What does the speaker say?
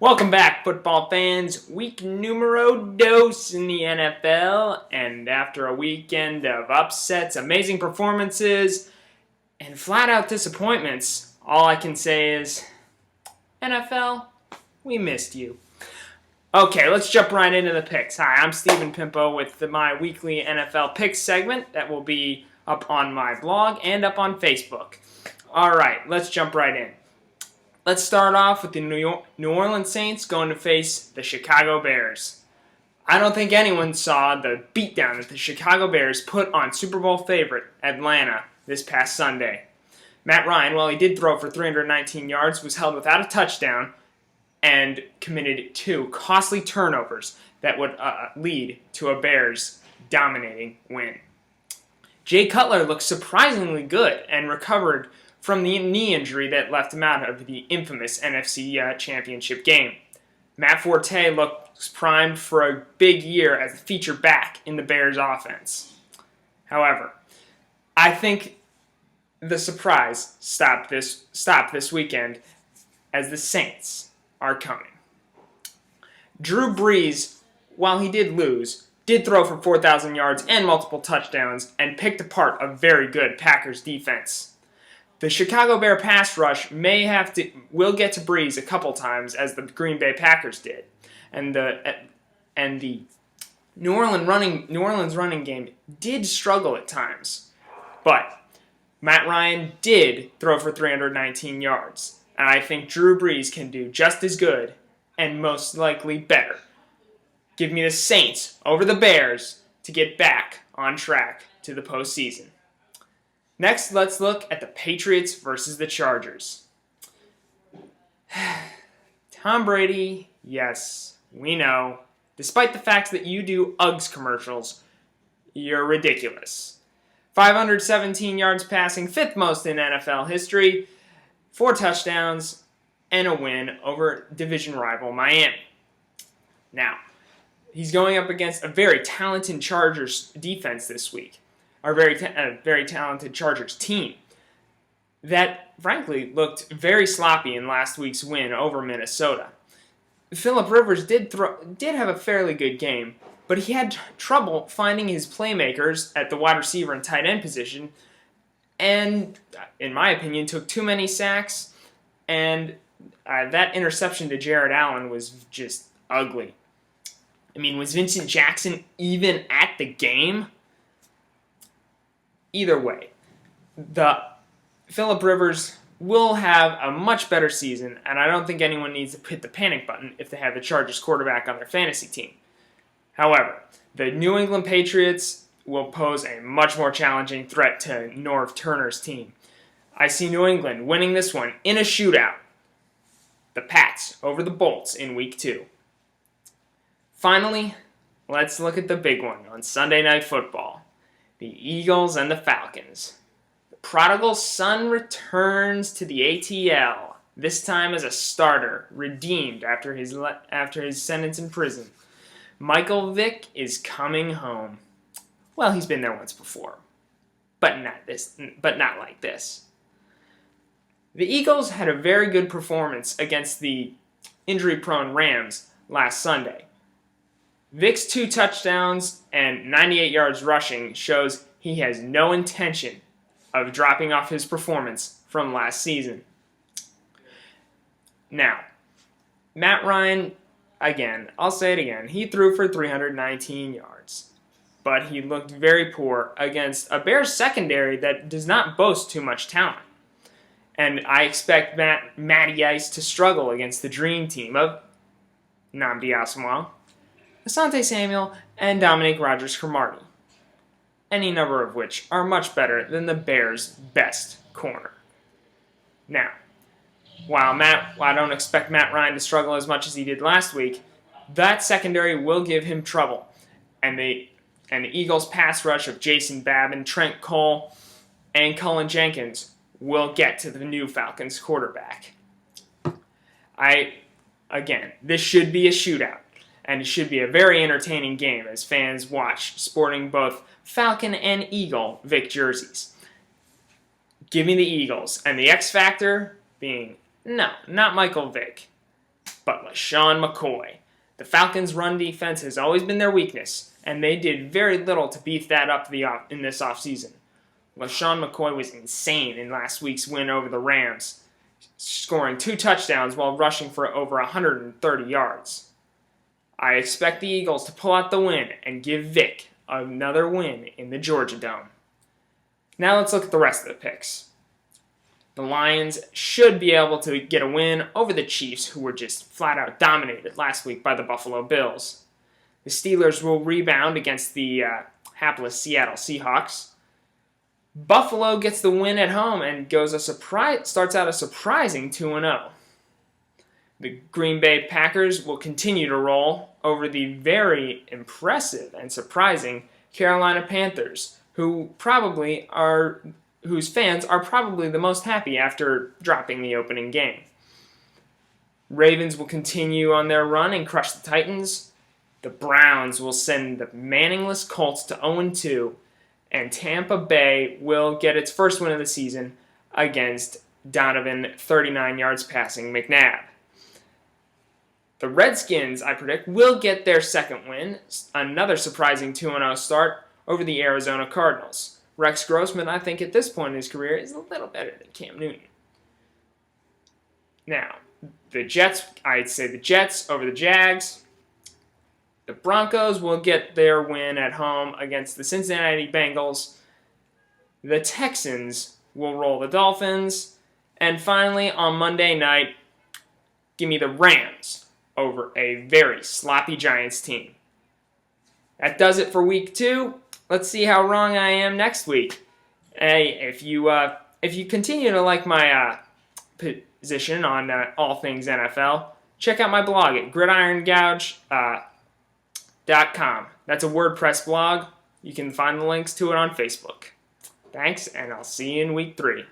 Welcome back, football fans. Week numero dos in the NFL, and after a weekend of upsets, amazing performances, and flat-out disappointments, all I can say is, NFL, we missed you. Okay, let's jump right into the picks. Hi, I'm Stephen Pimpo with my weekly NFL picks segment that will be up on my blog and up on Facebook. All right, let's jump right in. Let's start off with the New Orleans Saints going to face the Chicago Bears. I don't think anyone saw the beatdown that the Chicago Bears put on Super Bowl favorite Atlanta this past Sunday. Matt Ryan, while he did throw for 319 yards, was held without a touchdown and committed 2 costly turnovers that would lead to a Bears dominating win. Jay Cutler looked surprisingly good and recovered from the knee injury that left him out of the infamous NFC Championship game. Matt Forte looks primed for a big year as a feature back in the Bears offense. However, I think the surprise stopped this weekend as the Saints are coming. Drew Brees, while he did lose, did throw for 4,000 yards and multiple touchdowns and picked apart a very good Packers defense. The Chicago Bear pass rush will get to Brees a couple times, as the Green Bay Packers did, and the New Orleans running game did struggle at times, but Matt Ryan did throw for 319 yards, and I think Drew Brees can do just as good and most likely better. Give me the Saints over the Bears to get back on track to the postseason. Next, let's look at the Patriots versus the Chargers. Tom Brady, yes, we know. Despite the fact that you do Uggs commercials, you're ridiculous. 517 yards passing, 5th most in NFL history, 4 touchdowns, and a win over division rival Miami. Now, he's going up against a very talented Chargers defense this week. Our very talented Chargers team that, frankly, looked very sloppy in last week's win over Minnesota. Phillip Rivers did have a fairly good game, but he had trouble finding his playmakers at the wide receiver and tight end position, and, in my opinion, took too many sacks, and that interception to Jared Allen was just ugly. I mean, was Vincent Jackson even at the game? Either way, the Phillip Rivers will have a much better season, and I don't think anyone needs to hit the panic button if they have the Chargers quarterback on their fantasy team. However, the New England Patriots will pose a much more challenging threat to Norv Turner's team. I see New England winning this one in a shootout. The Pats over the Bolts in Week 2. Finally, let's look at the big one on Sunday Night Football. The Eagles and the Falcons. The prodigal son returns to the ATL, this time as a starter, redeemed after his sentence in prison. Michael Vick is coming home. Well, he's been there once before, but not like this. The Eagles had a very good performance against the injury-prone Rams last Sunday. Vick's 2 touchdowns and 98 yards rushing shows he has no intention of dropping off his performance from last season. Now, Matt Ryan, again, I'll say it again, he threw for 319 yards, but he looked very poor against a Bears secondary that does not boast too much talent. And I expect Matty Ice to struggle against the dream team of Nnamdi Asomugha, Asante Samuel, and Dominique Rodgers-Cromartie, any number of which are much better than the Bears' best corner. Now, while I don't expect Matt Ryan to struggle as much as he did last week, that secondary will give him trouble, and the Eagles' pass rush of Jason Babin, Trent Cole, and Cullen Jenkins will get to the new Falcons quarterback. This should be a shootout. And it should be a very entertaining game as fans watch, sporting both Falcon and Eagle Vic jerseys. Give me the Eagles, and the X factor being, no, not Michael Vick. but LeSean McCoy. The Falcons' run defense has always been their weakness, and they did very little to beef that up in this offseason. LeSean McCoy was insane in last week's win over the Rams, scoring 2 touchdowns while rushing for over 130 yards. I expect the Eagles to pull out the win and give Vic another win in the Georgia Dome. Now let's look at the rest of the picks. The Lions should be able to get a win over the Chiefs, who were just flat out dominated last week by the Buffalo Bills. The Steelers will rebound against the hapless Seattle Seahawks. Buffalo gets the win at home and starts out a surprising 2-0. The Green Bay Packers will continue to roll over the very impressive and surprising Carolina Panthers, whose fans are probably the most happy after dropping the opening game. Ravens will continue on their run and crush the Titans. The Browns will send the Manningless Colts to 0-2, and Tampa Bay will get its first win of the season against Donovan 39 yards passing McNabb. The Redskins, I predict, will get their second win, another surprising 2-0 start over the Arizona Cardinals. Rex Grossman, I think at this point in his career, is a little better than Cam Newton. Now, the Jets, I'd say the Jets over the Jags. The Broncos will get their win at home against the Cincinnati Bengals. The Texans will roll the Dolphins. And finally, on Monday night, give me the Rams over a very sloppy Giants team. That does it for week 2. Let's see how wrong I am next week. Hey, if you continue to like my position on all things NFL, check out my blog at gridirongouge.com. That's a WordPress blog. You can find the links to it on Facebook. Thanks, and I'll see you in week 3.